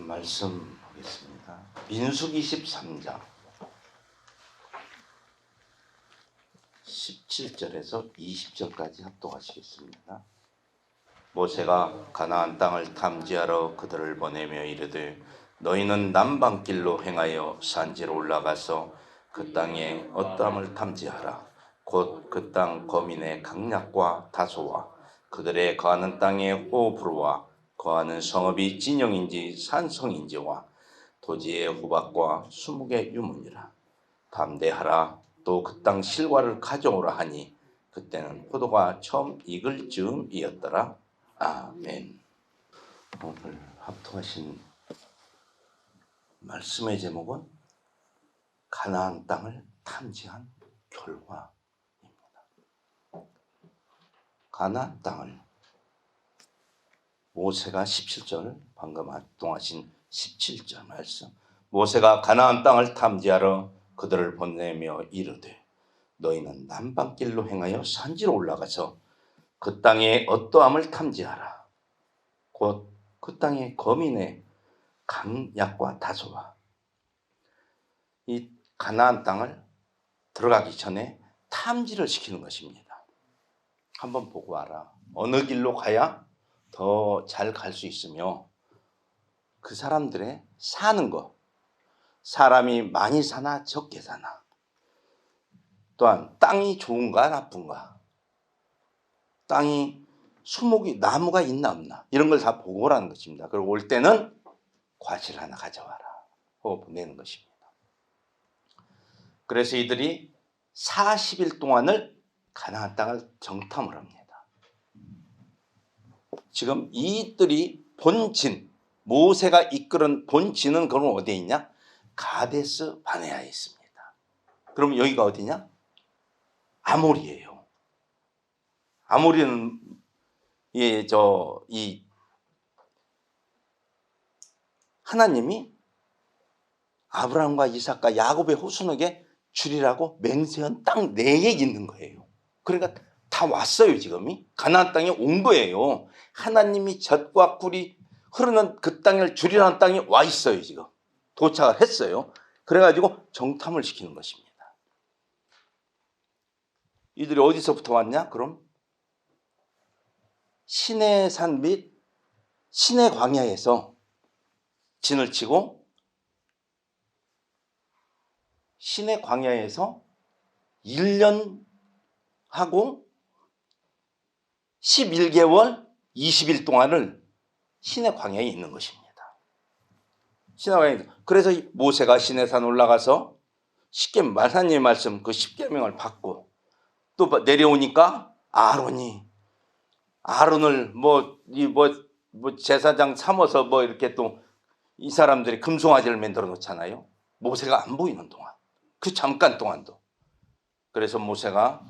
말씀 보겠습니다. 민수기 13장 17절에서 20절까지 합독하시겠습니다. 모세가 가나안 땅을 탐지하러 그들을 보내며 이르되 너희는 남방길로 행하여 산지로 올라가서 그 땅에 어떠함을 탐지하라. 곧 그 땅 거민의 강약과 다소와 그들의 거하는 땅의 호브루와 거하는 성읍이 진영인지 산성인지와 토지의 후박과 수묵의 유문이라. 담대하라. 또 그 땅 실과를 가져오라 하니 그때는 포도가 처음 익을 즈음이었더라. 아멘. 오늘 합독하신 말씀의 제목은 가나안 땅을 탐지한 결과입니다. 가나안 땅을 모세가 17절 방금 합동하신 17절 말씀. 모세가 가나안 땅을 탐지하러 그들을 보내며 이르되 너희는 남방길로 행하여 산지로 올라가서 그 땅의 어떠함을 탐지하라. 곧 그 땅의 거민의 강약과 다소와. 이 가나안 땅을 들어가기 전에 탐지를 시키는 것입니다. 한번 보고 와라. 어느 길로 가야 더 잘 갈 수 있으며 그 사람들의 사는 것, 사람이 많이 사나 적게 사나, 또한 땅이 좋은가 나쁜가, 땅이 수목이 나무가 있나 없나 이런 걸 다 보고 오라는 것입니다. 그리고 올 때는 과실 하나 가져와라 하고 보내는 것입니다. 그래서 이들이 40일 동안을 가나안 땅을 정탐을 합니다. 지금 이들이 본진, 모세가 이끌은 본진은 그럼 어디에 있냐? 가데스 바네아에 있습니다. 그럼 여기가 어디냐? 아모리예요. 아모리는 하나님이 아브라함과 이삭과 야곱의 후손에게 주리라고 맹세한 땅 내에 있는 거예요. 그러니까 다 왔어요. 지금이 가나안 땅에 온 거예요. 하나님이 젖과 꿀이 흐르는 그 땅을 주리라는 땅에 와 있어요. 지금 도착을 했어요. 그래가지고 정탐을 시키는 것입니다. 이들이 어디서부터 왔냐? 그럼 시내산 및 시내 광야에서 진을 치고 시내 광야에서 1년 하고 11개월 20일 동안을 시내 광야에 있는 것입니다. 시내 광야에. 그래서 모세가 시내산 올라가서 하나님의 말씀 그 10계명을 받고 또 내려오니까 아론을 제사장 삼아서 이렇게 또 이 사람들이 금송아지를 만들어 놓잖아요. 모세가 안 보이는 동안, 그 잠깐 동안도. 그래서 모세가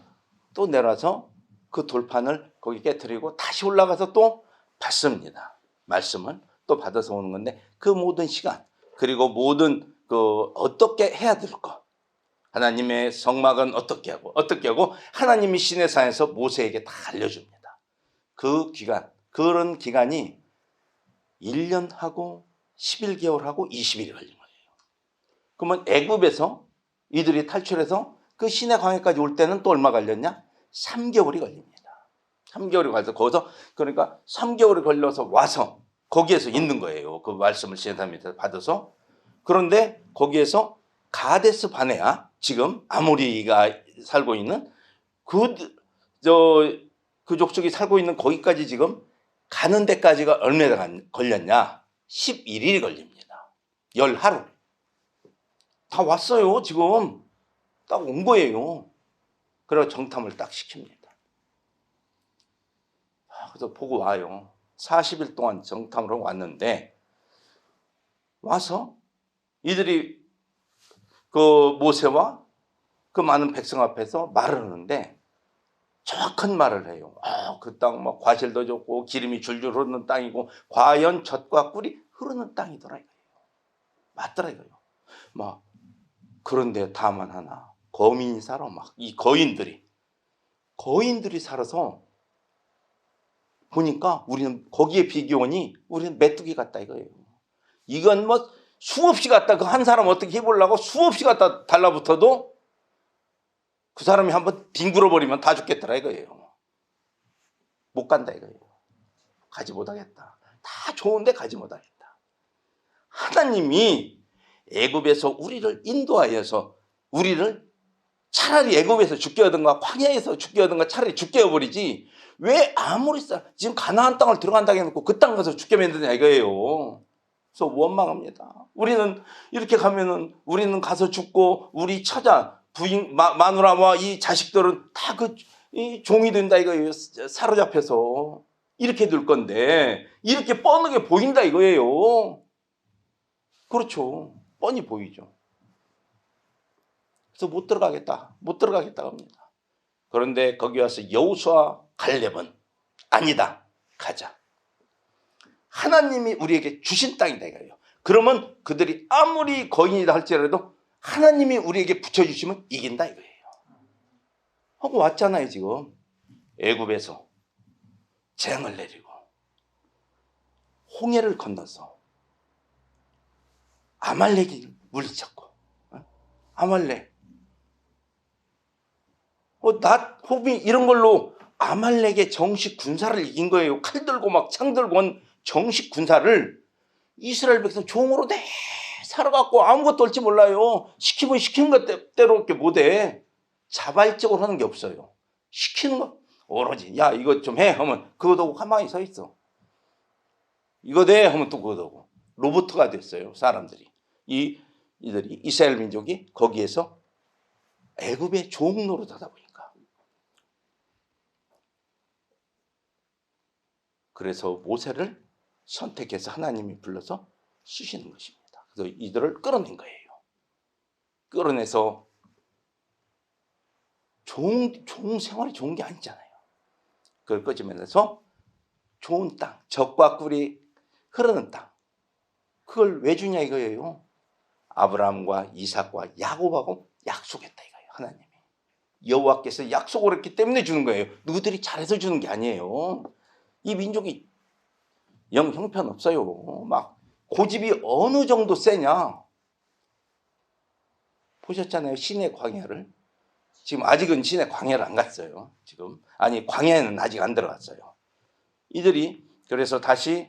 또 내려와서 그 돌판을 거기 깨트리고 다시 올라가서 또 받습니다. 말씀을 또 받아서 오는 건데 그 모든 시간, 그리고 모든 어떻게 해야 될 것, 하나님의 성막은 어떻게 하고 하나님이 시내산에서 모세에게 다 알려줍니다. 그 기간, 그런 기간이 1년하고 11개월하고 20일이 걸린 거예요. 그러면 애굽에서 이들이 탈출해서 그 시내 광야까지 올 때는 또 얼마 걸렸냐? 3개월이 걸립니다. 3개월이 걸려서 거기서, 그러니까 3개월이 걸려서 와서 거기에서 있는 거예요. 그 말씀을 시내산에서 받아서. 그런데 거기에서 가데스 바네아, 지금 아모리가 살고 있는 그 족속이 살고 있는 거기까지 지금 가는 데까지가 얼마나 걸렸냐? 11일이 걸립니다. 10하루. 다 왔어요. 지금 딱 온 거예요. 그래서 정탐을 딱 시킵니다. 그래서 보고 와요. 40일 동안 정탐으로 왔는데 와서 이들이 그 모세와 그 많은 백성 앞에서 말을 하는데 정확한 말을 해요. 그 땅 과실도 좋고 기름이 줄줄 흐르는 땅이고 과연 젖과 꿀이 흐르는 땅이더라 이거예요. 맞더라 이거예요. 그런데 다만 하나, 거민이 살아. 이 거인들이 살아서 보니까 우리는 거기에 비교하니 우리는 메뚜기 같다 이거예요. 이건 뭐 수없이 갖다 그 한 사람 어떻게 해보려고 수없이 갖다 달라붙어도 그 사람이 한번 뒹굴어 버리면 다 죽겠더라 이거예요. 못 간다 이거예요. 가지 못하겠다. 다 좋은데 가지 못하겠다. 하나님이 애굽에서 우리를 인도하여서 우리를 차라리 애굽에서 죽게 하든가 광야에서 죽게 하든가 차라리 죽게 해버리지 왜 아무리 지금 가나안 땅을 들어간다고 해놓고 그 땅 가서 죽게 만드냐 이거예요. 그래서 원망합니다. 우리는 이렇게 가면은 우리는 가서 죽고 우리 처자 부인 마누라와 이 자식들은 다 그 종이 된다 이거예요. 사로잡혀서 이렇게 될 건데 이렇게 뻔하게 보인다 이거예요. 그렇죠. 뻔히 보이죠. 그래서 못 들어가겠다 합니다. 그런데 거기 와서 여호수아 갈렙은 아니다. 가자. 하나님이 우리에게 주신 땅이다 이거예요. 그러면 그들이 아무리 거인이다 할지라도 하나님이 우리에게 붙여주시면 이긴다 이거예요. 하고 왔잖아요 지금. 애굽에서 재앙을 내리고 홍해를 건너서 아말렉이 물리쳤고 아말렉 낫, 호비 이런 걸로 아말렉의 정식 군사를 이긴 거예요. 칼 들고 막 창 들고 온 정식 군사를 이스라엘 백성 종으로 내 살아갖고 아무것도 할지 몰라요. 시키면 시키는 것대로 이렇게 못해. 자발적으로 하는 게 없어요. 시키는 거 오로지 야 이거 좀 해 하면 그거 하고 가만히 서 있어. 이거 돼 하면 또 그거 하고 로봇가 됐어요. 사람들이 이들이 이스라엘 민족이 거기에서 애굽의 종 노릇하다 보니까 그래서 모세를 선택해서 하나님이 불러서 쓰시는 것입니다. 그래서 이들을 끌어낸 거예요. 끌어내서 종 생활이 좋은 게 아니잖아요. 그걸 끄집어내서 좋은 땅, 젖과 꿀이 흐르는 땅. 그걸 왜 주냐 이거예요. 아브라함과 이삭과 야곱하고 약속했다 이거예요. 하나님이. 여호와께서 약속을 했기 때문에 주는 거예요. 누구들이 잘해서 주는 게 아니에요. 이 민족이 영 형편없어요. 막 고집이 어느 정도 세냐. 보셨잖아요. 시내 광야를. 지금 아직은 시내 광야를 안 갔어요. 지금 아니 광야에는 아직 안 들어갔어요. 이들이 그래서 다시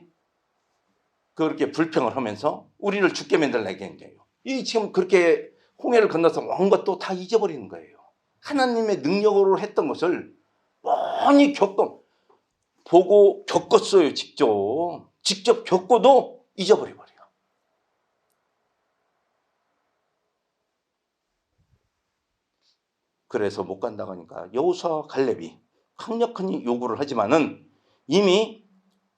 그렇게 불평을 하면서 우리를 죽게 만들려고 한 거예요. 이 지금 그렇게 홍해를 건너서 온 것도 다 잊어버리는 거예요. 하나님의 능력으로 했던 것을 뻔히 보고 겪었어요. 직접 겪고도 잊어버려요. 그래서 못 간다고 하니까 여호수아와 갈렙이 강력한 요구를 하지만은 이미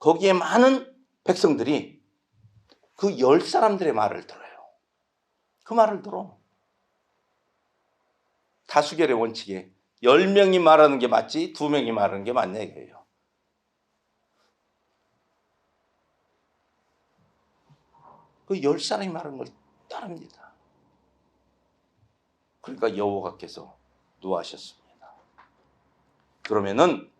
거기에 많은 백성들이 그 10사람들의 말을 들어요. 그 말을 들어. 다수결의 원칙에 10명이 말하는 게 맞지 2명이 말하는 게 맞냐 이거예요. 그 10사람이 말하는 걸 따릅니다. 그러니까 여호와께서 노하셨습니다. 그러면은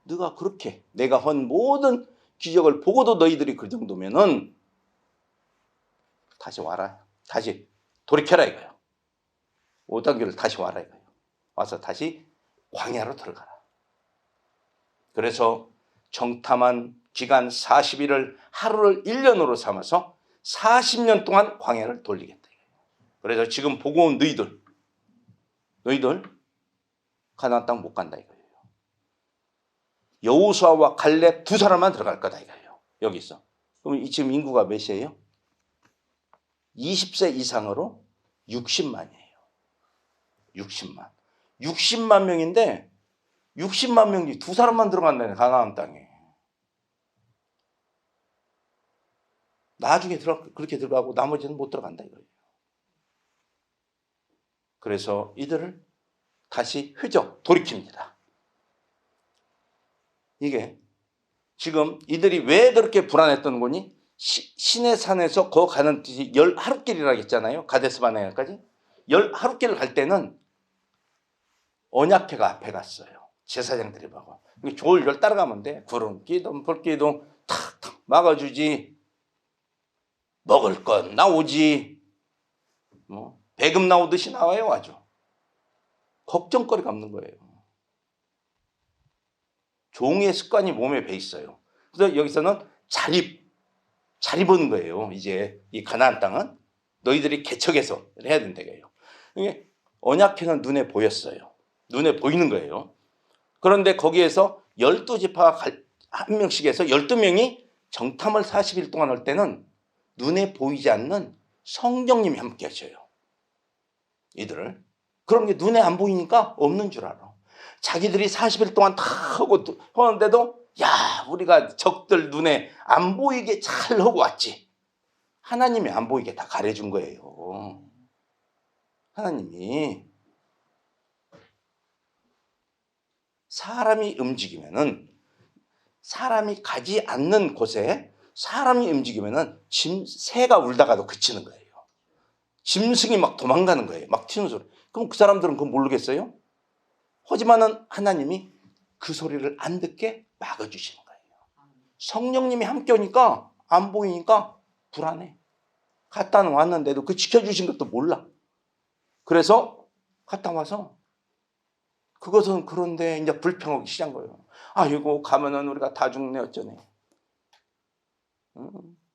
네가 그렇게 내가 한 모든 기적을 보고도 너희들이 그 정도면은 다시 와라. 다시 돌이켜라 이거예요. 5단계를 다시 와라 이거예요. 와서 다시 광야로 들어가라. 그래서 정탐한 기간 40일을 하루를 1년으로 삼아서 40년 동안 광야를 돌리겠다. 그래서 지금 보고 온 너희들 가나안 땅 못 간다 이거예요. 여호수아와 갈렙 2사람만 들어갈 거다 이거예요. 여기 있어. 그럼 지금 인구가 몇이에요? 20세 이상으로 60만이에요. 60만 명인데 60만 명이 2사람만 들어간다네 가나안 땅에. 나중에 그렇게 들어가고 나머지는 못 들어간다 이거예요. 그래서 이들을 다시 돌이킵니다. 이게 지금 이들이 왜 그렇게 불안했던 거니? 시내 산에서 거 가는 뜻이 10하루길이라고 했잖아요. 가데스 바네아까지. 10하루길을 갈 때는 언약궤가 앞에 갔어요. 제사장들이 보고. 졸졸 따라가면 돼. 구름 기둥, 불 기둥 탁탁 막아주지. 먹을 것 나오지. 뭐 배급 나오듯이 나와요. 아주 걱정거리가 없는 거예요. 종의 습관이 몸에 배 있어요. 그래서 여기서는 자립은 거예요. 이제 이 가나안 땅은 너희들이 개척해서 해야 된다고요. 이게 언약궤는 눈에 보였어요. 눈에 보이는 거예요. 그런데 거기에서 12지파가 한 명씩 해서 12명이 정탐을 40일 동안 할 때는 눈에 보이지 않는 성령님이 함께 하셔요. 이들을. 그런 게 눈에 안 보이니까 없는 줄 알아. 자기들이 40일 동안 다 하고 하는데도 야, 우리가 적들 눈에 안 보이게 잘 하고 왔지. 하나님이 안 보이게 다 가려준 거예요. 하나님이. 사람이 움직이면은, 사람이 가지 않는 곳에 사람이 움직이면은 새가 울다가도 그치는 거예요. 짐승이 막 도망가는 거예요. 막 튀는 소리. 그럼 그 사람들은 그거 모르겠어요? 하지만은 하나님이 그 소리를 안 듣게 막아주시는 거예요. 성령님이 함께 오니까 안 보이니까 불안해. 갔다 왔는데도 그 지켜주신 것도 몰라. 그래서 갔다 와서 그것은 그런데 이제 불평하기 시작한 거예요. 아이고 가면은 우리가 다 죽네 어쩌네.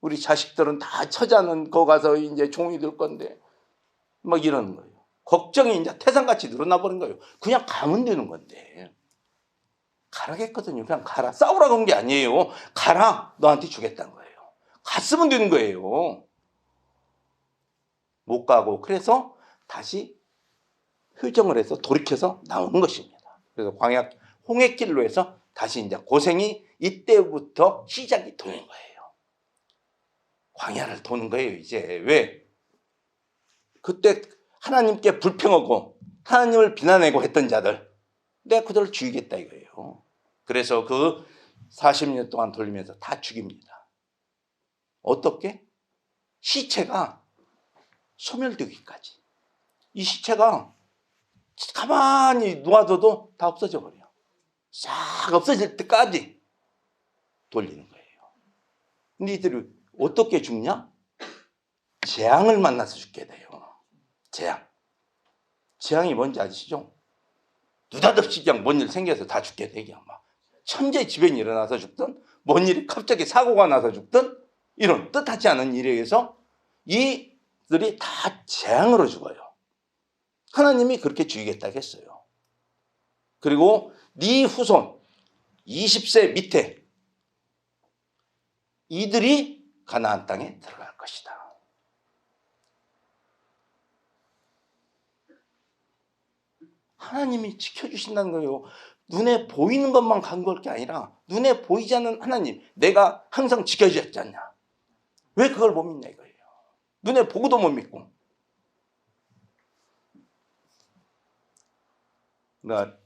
우리 자식들은 다 처자는 거 가서 이제 종이 될 건데 막 이러는 거예요. 걱정이 이제 태산같이 늘어나 버린 거예요. 그냥 가면 되는 건데. 가라겠거든요. 그냥 가라. 싸우라고 한 게 아니에요. 가라. 너한테 주겠다는 거예요. 갔으면 되는 거예요. 못 가고 그래서 다시 휴정을 해서 돌이켜서 나오는 것입니다. 그래서 광야 홍해길로 해서 다시 이제 고생이 이때부터 시작이 되는 거예요. 광야를 도는 거예요. 이제 왜? 그때 하나님께 불평하고 하나님을 비난하고 했던 자들 내가 그들을 죽이겠다 이거예요. 그래서 그 40년 동안 돌리면서 다 죽입니다. 어떻게? 시체가 소멸되기까지. 이 시체가 가만히 놓아둬도 다 없어져 버려요. 싹 없어질 때까지 돌리는 거예요. 근데 이들이 어떻게 죽냐? 재앙을 만나서 죽게 돼요. 재앙이 뭔지 아시죠? 느닷없이 그냥 뭔 일 생겨서 다 죽게 돼. 그냥 막 천재지변이 일어나서 죽든 뭔 일이 갑자기 사고가 나서 죽든 이런 뜻하지 않은 일에 의해서 이들이 다 재앙으로 죽어요. 하나님이 그렇게 죽이겠다고 했어요. 그리고 네 후손 20세 밑에 이들이 가나안 땅에 들어갈 것이다. 하나님이 지켜주신다는 거예요. 눈에 보이는 것만 간구할 게 아니라 눈에 보이지 않는 하나님, 내가 항상 지켜주셨지 않냐. 왜 그걸 못 믿냐 이거예요. 눈에 보고도 못 믿고. 그러니까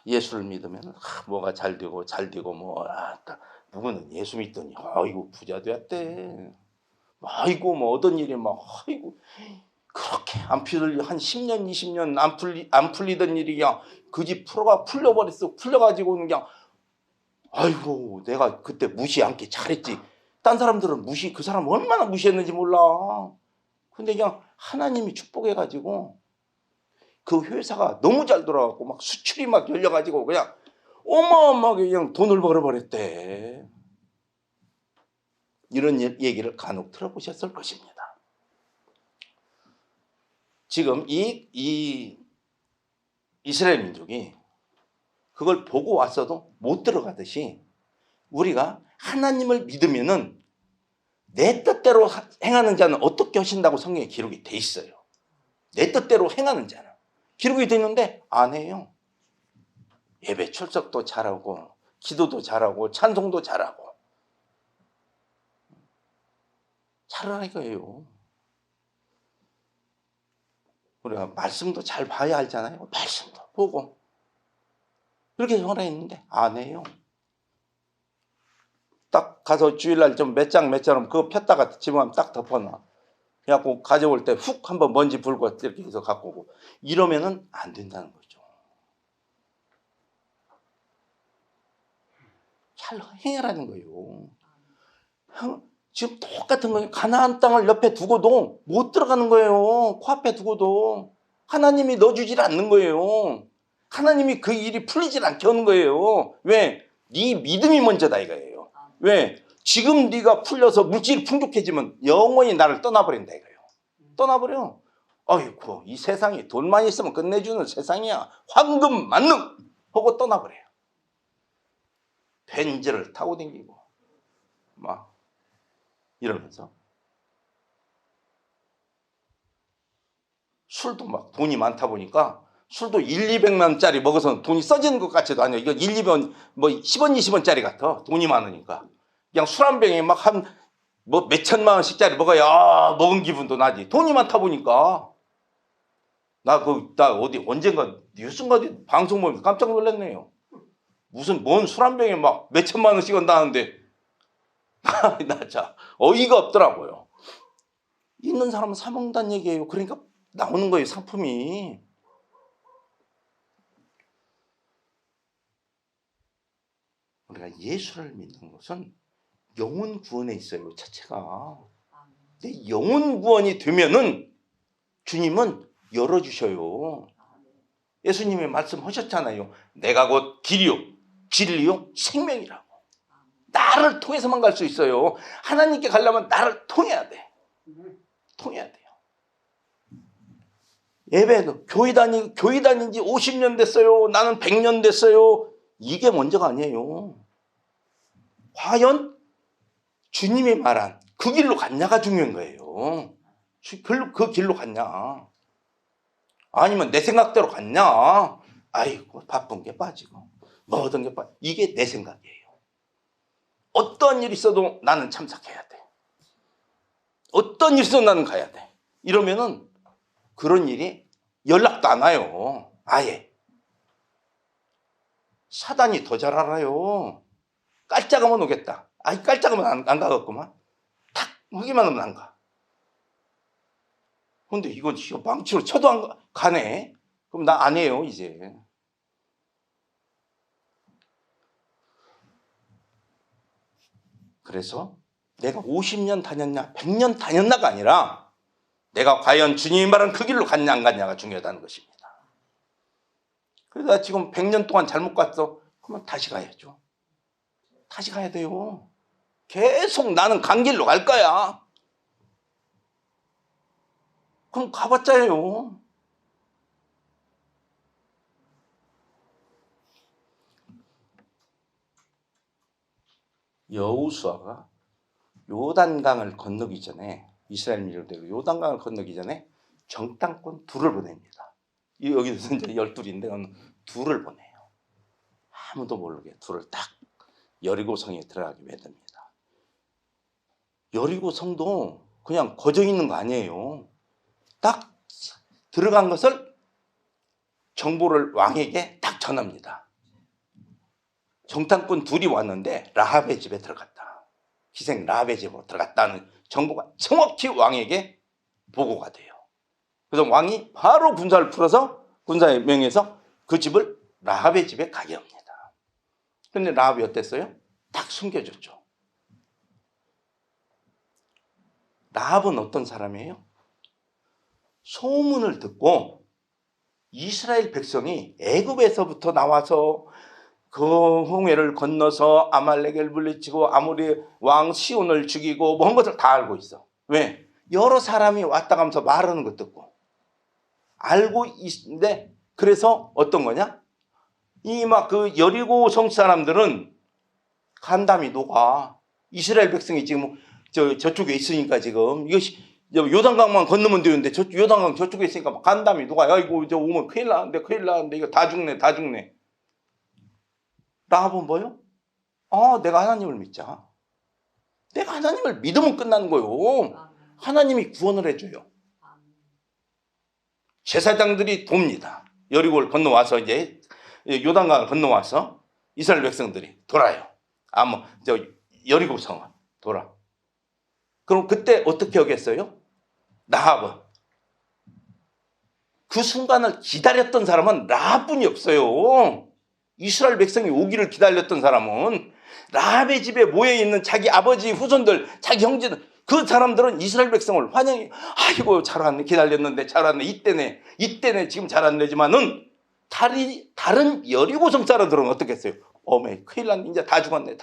예수를 믿으면 뭐가 잘 되고 뭐 누구는 예수 믿더니 아이고 부자 되었대. 아이고 뭐 얻은 일이 막 아이고 그렇게 안 풀리 한 10년 20년 안 풀리던 일이 그냥 그 집 풀려버렸어. 풀려가지고 그냥 아이고 내가 그때 무시 않게 잘했지. 딴 사람들은 그 사람 얼마나 무시했는지 몰라. 근데 그냥 하나님이 축복해가지고 그 회사가 너무 잘 돌아가고 막 수출이 막 열려가지고 그냥 어마어마하게 그냥 돈을 벌어버렸대. 이런 얘기를 간혹 들어보셨을 것입니다. 지금 이 이스라엘 민족이 그걸 보고 왔어도 못 들어가듯이 우리가 하나님을 믿으면은 내 뜻대로 행하는 자는 어떻게 하신다고 성경에 기록이 돼 있어요. 내 뜻대로 행하는 자는 기록이 돼 있는데 안 해요. 예배 출석도 잘하고 기도도 잘하고 찬송도 잘하고 잘하라 이거예요. 우리가 말씀도 잘 봐야 알잖아요. 말씀도 보고 그렇게 전화했는데 안 해요. 딱 가서 주일날 좀 몇 장 그거 폈다가 집어가면 딱 덮어놔. 그래갖고 가져올 때 훅 한번 먼지 불고 이렇게 해서 갖고 오고 이러면은 안 된다는 거죠. 잘 행하라는 거예요. 지금 똑같은 거예요. 가나안 땅을 옆에 두고도 못 들어가는 거예요. 코앞에 두고도. 하나님이 넣어주질 않는 거예요. 하나님이 그 일이 풀리질 않게 하는 거예요. 왜? 네 믿음이 먼저다 이거예요. 왜? 지금 네가 풀려서 물질이 풍족해지면 영원히 나를 떠나버린다 이거예요. 떠나버려. 어이구, 이 세상이 돈만 있으면 끝내주는 세상이야. 황금 만능 하고 떠나버려요. 벤츠를 타고 다니고 막 이러면서 술도 막 돈이 많다 보니까 술도 1, 200만 원짜리 먹어서 돈이 써지는 것 같지도 않아요. 이거 1, 200원, 뭐 10원, 20원짜리 같아. 돈이 많으니까. 그냥 술 한 병에 막 뭐 몇천만 원씩짜리 먹어야 먹은 기분도 나지. 돈이 많다 보니까. 나 어디 언젠가 뉴스인가 방송 보면서 깜짝 놀랐네요. 뭔 술 한 병에 막 몇천만 원씩 한다는데 나 참 어이가 없더라고요. 있는 사람은 사 먹는다는 얘기예요. 그러니까 나오는 거예요, 상품이. 우리가 예수를 믿는 것은 영혼 구원에 있어요, 자체가. 근데 영혼 구원이 되면은 주님은 열어주셔요. 예수님이 말씀하셨잖아요. 내가 곧 길이요, 진리요, 생명이라고. 나를 통해서만 갈 수 있어요. 하나님께 가려면 나를 통해야 돼. 통해야 돼요. 예배도 교회 다닌 지 50년 됐어요. 나는 100년 됐어요. 이게 먼저가 아니에요. 과연 주님이 말한 그 길로 갔냐가 중요한 거예요. 그 길로 갔냐. 아니면 내 생각대로 갔냐. 아이고 바쁜 게 빠지고 뭐든 게 빠지고. 이게 내 생각이에요. 어떤 일이 있어도 나는 참석해야 돼. 어떤 일이 있어도 나는 가야 돼. 이러면은 그런 일이 연락도 안 와요. 아예. 사단이 더 잘 알아요. 깔짝하면 오겠다. 아이 깔짝하면 안 가겠구만. 탁 하기만 하면 안 가. 근데 이건 망치로 쳐도 안 가네. 그럼 나 안 해요 이제. 그래서 내가 50년 다녔냐 100년 다녔나가 아니라 내가 과연 주님이 말한 그 길로 갔냐 안 갔냐가 중요하다는 것입니다. 그래서 나 지금 100년 동안 잘못 갔어. 그러면 다시 가야죠. 다시 가야 돼요. 계속 나는 간 길로 갈 거야. 그럼 가봤자예요. 여호수아가 요단강을 건너기 전에 이스라엘 민족대로 요단강을 건너기 전에 정탐꾼 둘을 보냅니다. 여기서 이제 12인데 둘을 보내요. 아무도 모르게 둘을 딱 여리고성에 들어가게 만듭니다. 여리고성도 그냥 거저 있는 거 아니에요. 딱 들어간 것을 정보를 왕에게 딱 전합니다. 정탐꾼 둘이 왔는데 라합의 집에 들어갔다. 희생 라합의 집으로 들어갔다는 정보가 정확히 왕에게 보고가 돼요. 그래서 왕이 바로 군사를 풀어서 군사에 명해서 그 집을 라합의 집에 가게 합니다. 그런데 라합이 어땠어요? 딱 숨겨줬죠. 라합은 어떤 사람이에요? 소문을 듣고 이스라엘 백성이 애굽에서부터 나와서 그 홍해를 건너서 아말렉을 물리치고 아모리 왕 시온을 죽이고 뭐 한 것을 다 알고 있어. 왜? 여러 사람이 왔다 가면서 말하는 거 듣고 알고 있는데 그래서 어떤 거냐? 이 막 그 여리고성 사람들은 간담이 녹아. 이스라엘 백성이 지금 저쪽에 있으니까 지금 이것이 요단강만 건너면 되는데 요단강 저쪽에 있으니까 막 간담이 녹아. 야 이거 저 오면 큰일 나는데 이거 다 죽네. 라합은 뭐요? 내가 하나님을 믿자. 내가 하나님을 믿으면 끝나는 거요. 하나님이 구원을 해줘요. 제사장들이 돕니다. 여리고를 건너와서 이제 요단강을 건너와서 이스라엘 백성들이 돌아요. 여리고성은 돌아. 그럼 그때 어떻게 하겠어요? 라합은 그 순간을 기다렸던 사람은 라합뿐이 없어요. 이스라엘 백성이 오기를 기다렸던 사람은 라합의 집에 모여있는 자기 아버지 후손들, 자기 형제들, 그 사람들은 이스라엘 백성을 환영해. 아이고 잘 왔네, 기다렸는데 잘 왔네, 이때네 지금 잘 왔네지만은 다른 여리고성 사람들은 어떻겠어요? 어메 큰일 났네, 이제 다 죽었네.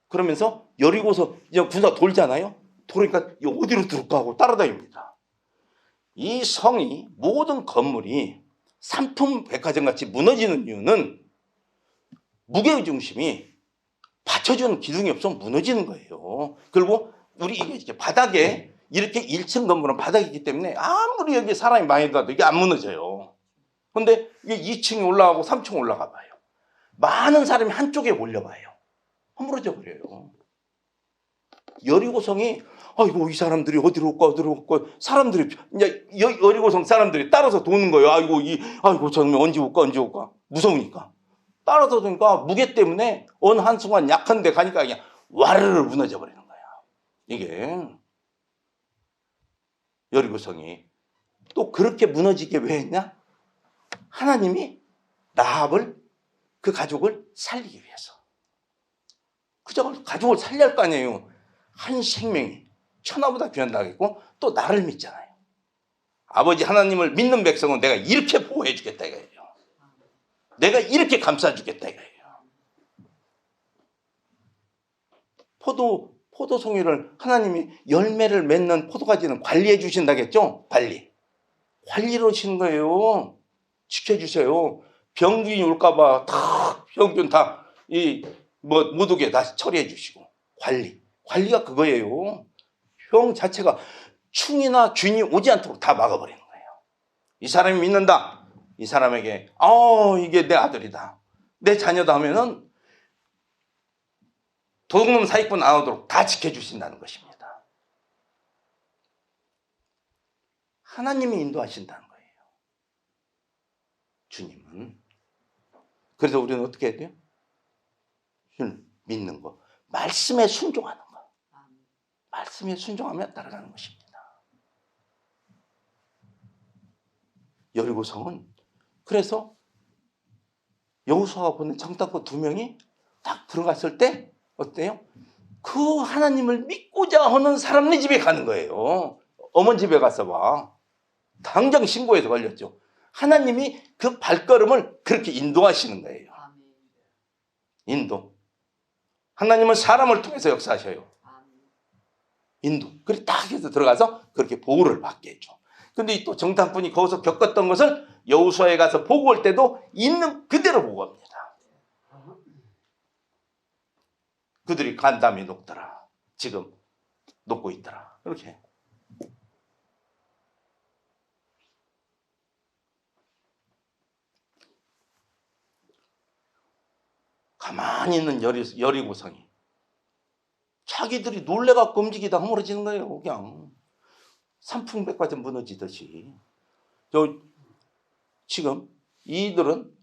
그러면서 여리고성 이제 군사 돌잖아요. 돌으니까 어디로 들어올까 하고 따라다닙니다. 이 성이, 모든 건물이 상품 백화점 같이 무너지는 이유는 무게중심이 받쳐주는 기둥이 없으면 무너지는 거예요. 그리고 우리 이게 바닥에, 이렇게 1층 건물은 바닥이 있기 때문에 아무리 여기 사람이 많이 들어도 이게 안 무너져요. 근데 이게 2층이 올라가고 3층 올라가 봐요. 많은 사람이 한쪽에 몰려봐요. 허물어져 버려요. 여리고성이 아이고 이 사람들이 어디로 올까 사람들이 이제 여리고성 사람들이 따라서 도는 거예요. 아이고 저놈이 언제 올까 무서우니까 따라서 도니까 무게 때문에 어느 한순간 약한 데 가니까 그냥 와르르 무너져 버리는 거야. 이게 여리고성이 또 그렇게 무너지게 왜 했냐? 하나님이 라합을, 그 가족을 살리기 위해서. 그 가족을 살려야 할 거 아니에요. 한 생명이 천하보다 귀한다겠고 또 나를 믿잖아요. 아버지 하나님을 믿는 백성은 내가 이렇게 보호해 주겠다 이거예요. 내가 이렇게 감싸 주겠다 이거예요. 포도송이를 하나님이 열매를 맺는 포도가지는 관리해 주신다겠죠? 관리를 하시는 거예요. 지켜주세요. 병균이 올까봐 병균 다 못 오게 다시 처리해 주시고. 관리가 그거예요. 병 자체가 충이나 균이 오지 않도록 다 막아버리는 거예요. 이 사람이 믿는다. 이 사람에게 이게 내 아들이다, 내 자녀다 하면은 도둑놈 사기꾼 안 오도록 다 지켜주신다는 것입니다. 하나님이 인도하신다는 거예요. 주님은. 그래서 우리는 어떻게 해야 돼요? 믿는 거, 말씀에 순종하는 거. 말씀에 순종하며 따라가는 것입니다. 여리고성은 그래서 여호수아가 보낸 정탐꾼 2명이 딱 들어갔을 때 어때요? 그 하나님을 믿고자 하는 사람네 집에 가는 거예요. 어머니 집에 가서 봐. 당장 신고해서 걸렸죠. 하나님이 그 발걸음을 그렇게 인도하시는 거예요. 인도. 하나님은 사람을 통해서 역사하셔요. 인도. 그렇게 딱 해서 들어가서 그렇게 보호를 받게 해줘. 근데 또 정탐꾼이 거기서 겪었던 것을 여호수아에 가서 보고 올 때도 있는 그대로 보고 옵니다. 그들이 간담이 녹더라. 지금 녹고 있더라. 이렇게. 가만히 있는 여리고성이 자기들이 놀래갖고 움직이다 허물어지는 거예요. 그냥 산풍백화점 무너지듯이. 지금 이들은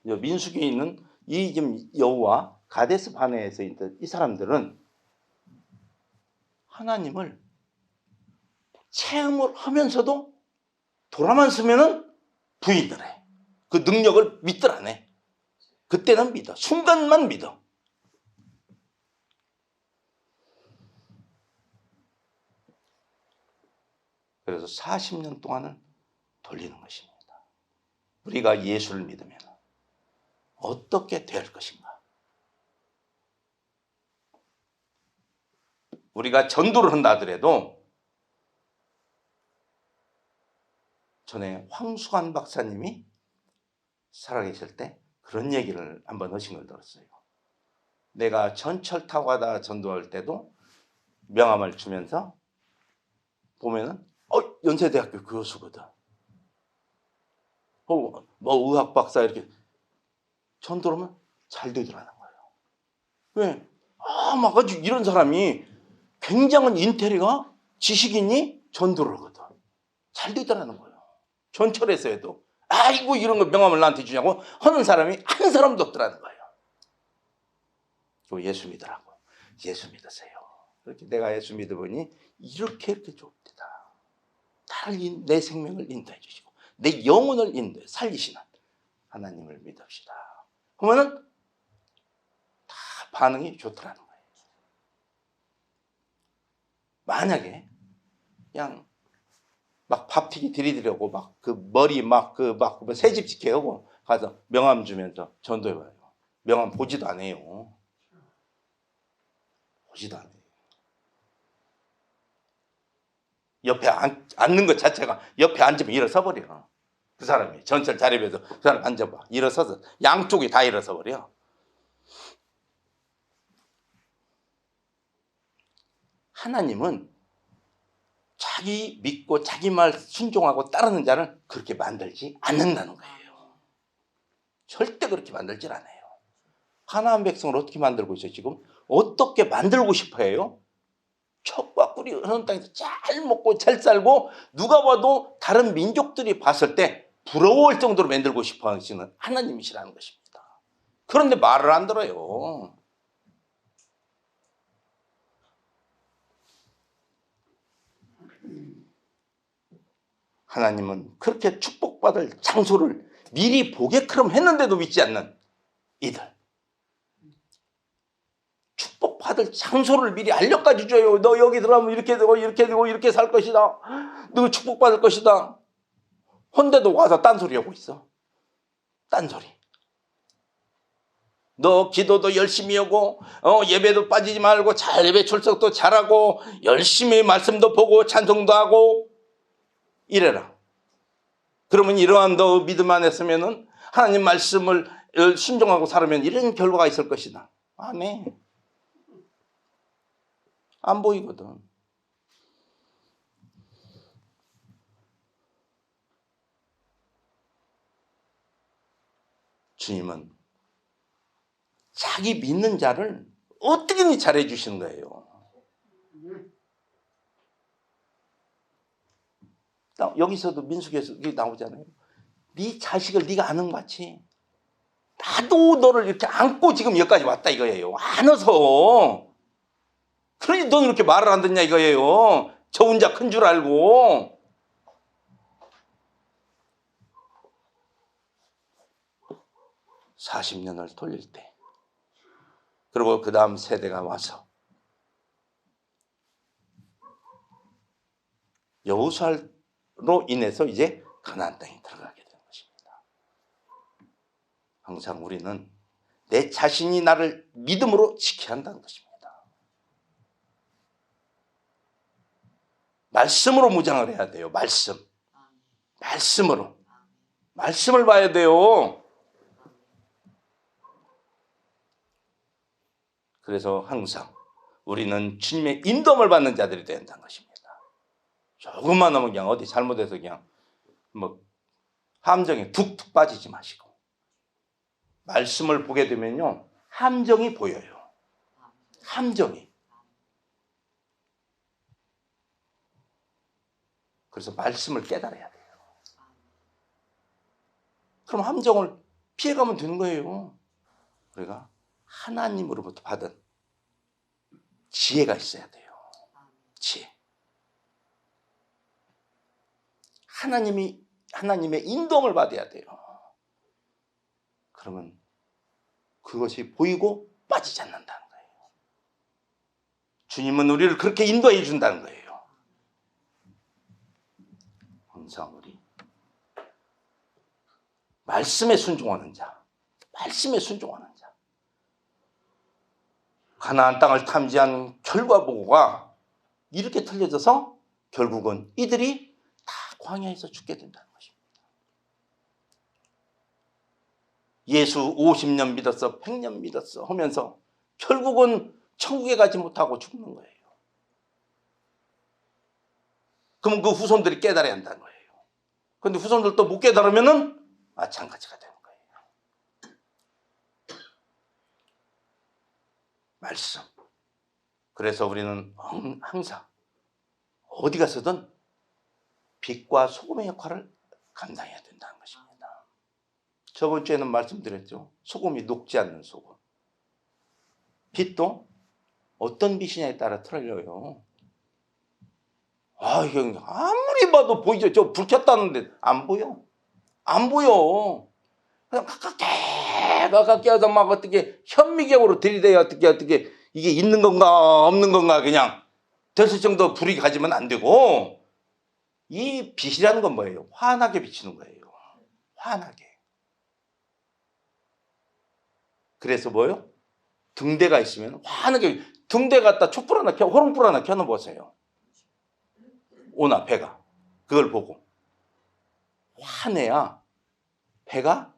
민수기에 있는 이 지금 여우와 가데스 바네에서 있던 이 사람들은 하나님을 체험을 하면서도 돌아만 서면은 부인을 해. 그 능력을 믿들 안 해. 그때는 믿어. 순간만 믿어. 그래서 40년 동안을 돌리는 것입니다. 우리가 예수를 믿으면 어떻게 될 것인가? 우리가 전도를 한다 하더라도 전에 황수관 박사님이 살아계실 때 그런 얘기를 한번 하신 걸 들었어요. 내가 전철 타고 가다 전도할 때도 명함을 주면서 보면은 연세대학교 교수거든. 뭐 의학 박사 이렇게 전도를 하면 잘 되더라는 거예요. 왜? 막 아주 이런 사람이 굉장한 인텔리가 지식인이 전도를 하거든. 잘 되더라는 거예요. 전철에서 해도 아이고 이런 거 명함을 나한테 주냐고 하는 사람이 한 사람도 없더라는 거예요. 예수 믿으라고. 예수 믿으세요. 그렇게 내가 예수 믿어보니 이렇게 좋습니다. 내 생명을 인도해 주시고 내 영혼을 살리시는 하나님을 믿읍시다. 그러면은 반응이 좋더라는 거예요. 만약에 그냥 막 밥튀기 들이대려고 막 그 머리 막 새집 지켜오고 가서 명함 주면서 전도해봐요. 명함 보지도 안 해요. 보지도 안 해요. 옆에 앉는 것 자체가 옆에 앉으면 일어서 버려. 그 사람이 전철 자리에서 그 사람 앉아봐. 일어서서 양쪽이 다 일어서 버려. 하나님은 자기 믿고 자기 말 순종하고 따르는 자를 그렇게 만들지 않는다는 거예요. 절대 그렇게 만들질 않아요. 가나안 백성을 어떻게 만들고 있어요 지금? 어떻게 만들고 싶어 해요? 척과 꿀이 흐르는 땅에서 잘 먹고 잘 살고 누가 봐도 다른 민족들이 봤을 때 부러울 정도로 만들고 싶어 하시는 하나님이시라는 것입니다. 그런데 말을 안 들어요. 하나님은 그렇게 축복받을 장소를 미리 보게끔 했는데도 믿지 않는 이들. 축복받을 장소를 미리 알려까지 줘요. 너 여기 들어가면 이렇게 되고 이렇게 되고 이렇게 살 것이다. 너 축복받을 것이다. 헌데도 와서 딴소리 하고 있어. 딴소리. 너 기도도 열심히 하고 예배도 빠지지 말고 잘 예배 출석도 잘하고 열심히 말씀도 보고 찬송도 하고 이래라. 그러면 이러한 너 믿음 안 했으면은 하나님 말씀을 순종하고 살으면 이런 결과가 있을 것이다. 안 해. 안 보이거든. 주님은 자기 믿는 자를 어떻게든 잘해 주시는 거예요. 여기서도 민수기에서 나오잖아요. 네 자식을 네가 아는 것 같이 나도 너를 이렇게 안고 지금 여기까지 왔다 이거예요. 안아서. 그러니 너는 이렇게 말을 안 듣냐 이거예요. 저 혼자 큰 줄 알고. (40년을) 돌릴 때 그리고 그 다음 세대가 와서 여호수아로 인해서 이제 가나안 땅에 들어가게 된 것입니다. 항상 우리는 내 자신이 나를 믿음으로 지켜야 한다는 것입니다. 말씀으로 무장을 해야 돼요. 말씀으로. 말씀을 봐야 돼요. 그래서 항상 우리는 주님의 인도함을 받는 자들이 된다는 것입니다. 조금만 하면 그냥 어디 잘못해서 그냥 함정에 툭툭 빠지지 마시고 말씀을 보게 되면요 함정이 보여요. 함정이. 그래서 말씀을 깨달아야 돼요. 그럼 함정을 피해가면 되는 거예요. 우리가 하나님으로부터 받은 지혜가 있어야 돼요. 지혜. 하나님의 인도함을 받아야 돼요. 그러면 그것이 보이고 빠지지 않는다는 거예요. 주님은 우리를 그렇게 인도해 준다는 거예요. 항상 우리 말씀에 순종하는 자, 가나안 땅을 탐지한 결과 보고가 이렇게 틀려져서 결국은 이들이 다 광야에서 죽게 된다는 것입니다. 예수 50년 믿었어, 100년 믿었어 하면서 결국은 천국에 가지 못하고 죽는 거예요. 그러면 그 후손들이 깨달아야 한다는 거예요. 그런데 후손들도 못 깨달으면은 마찬가지가 되는 거예요. 말씀. 그래서 우리는 항상 어디 가서든 빛과 소금의 역할을 감당해야 된다는 것입니다. 저번 주에는 말씀드렸죠. 소금이 녹지 않는 소금. 빛도 어떤 빛이냐에 따라 틀려요. 형 아무리 봐도 보이죠. 저 불 켰다는데 안 보여. 가깝게 해서 막 어떻게 현미경으로 들이대야 어떻게 이게 있는 건가 없는 건가 그냥 됐을 정도 불이 가지면 안 되고, 이 빛이라는 건 뭐예요? 환하게 비치는 거예요. 환하게. 그래서 뭐예요? 등대가 있으면 환하게, 등대 갖다 촛불 하나 호롱불 하나 켜놓으세요. 오나 배가 그걸 보고 환해야 배가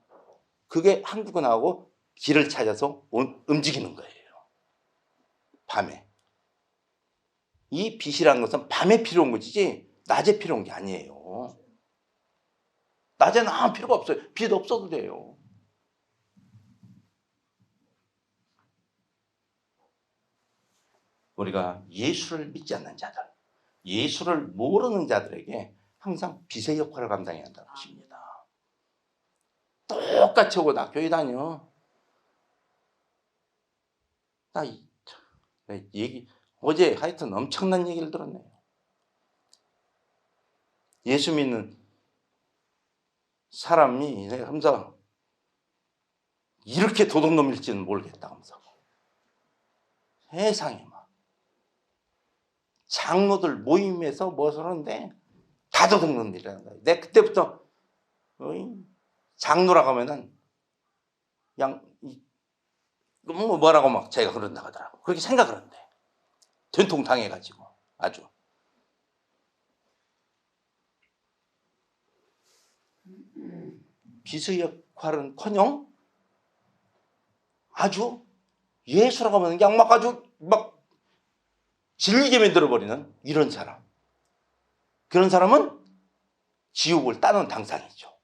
그게 한국은 하고 길을 찾아서 움직이는 거예요. 밤에. 이 빛이라는 것은 밤에 필요한 것이지 낮에 필요한 게 아니에요. 낮에는 아무 필요가 없어요. 빛 없어도 돼요. 우리가 예수를 믿지 않는 자들, 예수를 모르는 자들에게 항상 빛의 역할을 감당해야 한다는 것입니다. 똑같이 오고 나 교회 다녀. 나 얘기 어제 하여튼 엄청난 얘기를 들었네요. 예수 믿는 사람이 하면서 이렇게 도둑놈일지는 모르겠다 하면서 세상에 막 장로들 모임에서 뭐 하는데 다 도둑놈이라는 거예요. 내가 그때부터 장로라고 하면은 그냥 뭐라고 막 제가 그런다 하더라고. 그렇게 생각을 한대. 된통 당해가지고 아주. 빛의 역할은커녕 아주 예수라고 하면 그냥 막 아주 막 질게 만들어버리는 이런 사람. 그런 사람은 지옥을 따는 당상이죠.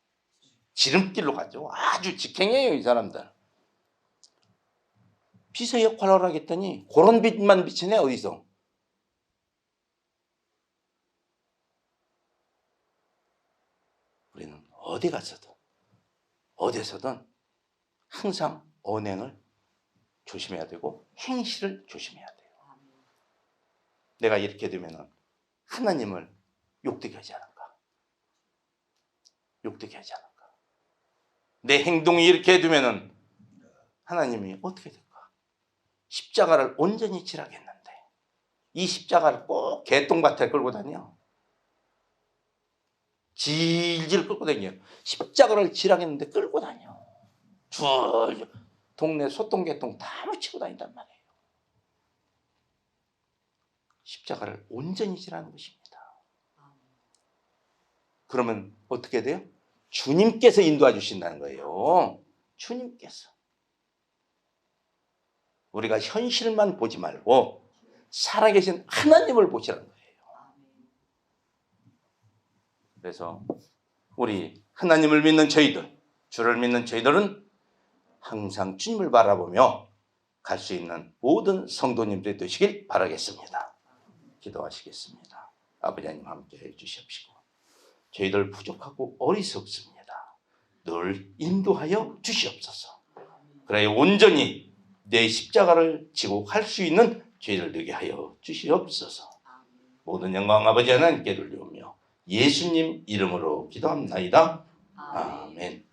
지름길로 가죠. 아주 직행이에요, 이 사람들. 빛의 역할을 하겠더니 그런 빛만 비치네, 어디서. 우리는 어디 가서든 어디서든 항상 언행을 조심해야 되고 행실을 조심해야 돼요. 내가 이렇게 되면 하나님을 욕되게 하지 않을까? 욕되게 하지 않을까? 내 행동이 이렇게 되면 하나님이 어떻게 될까? 십자가를 온전히 지라겠는데 이 십자가를 꼭 개똥밭에 끌고 다녀. 질질 끌고 다녀. 십자가를 지라겠는데 끌고 다녀. 줄 동네 소똥개똥 다 묻히고 다닌단 말이에요. 십자가를 온전히 지라는 것입니다. 그러면 어떻게 돼요? 주님께서 인도해 주신다는 거예요. 주님께서. 우리가 현실만 보지 말고 살아계신 하나님을 보시라는 거예요. 그래서 우리 하나님을 믿는 저희들, 주를 믿는 저희들은 항상 주님을 바라보며 갈 수 있는 모든 성도님들이 되시길 바라겠습니다. 기도하시겠습니다. 아버지 하나님 함께 해주시옵시고 저희들 부족하고 어리석습니다. 늘 인도하여 주시옵소서. 그래야 온전히 내 십자가를 지고 갈 수 있는 저희들 되게 하여 주시옵소서. 모든 영광 아버지 하나님께 돌리오며 예수님 이름으로 기도합나이다. 아멘.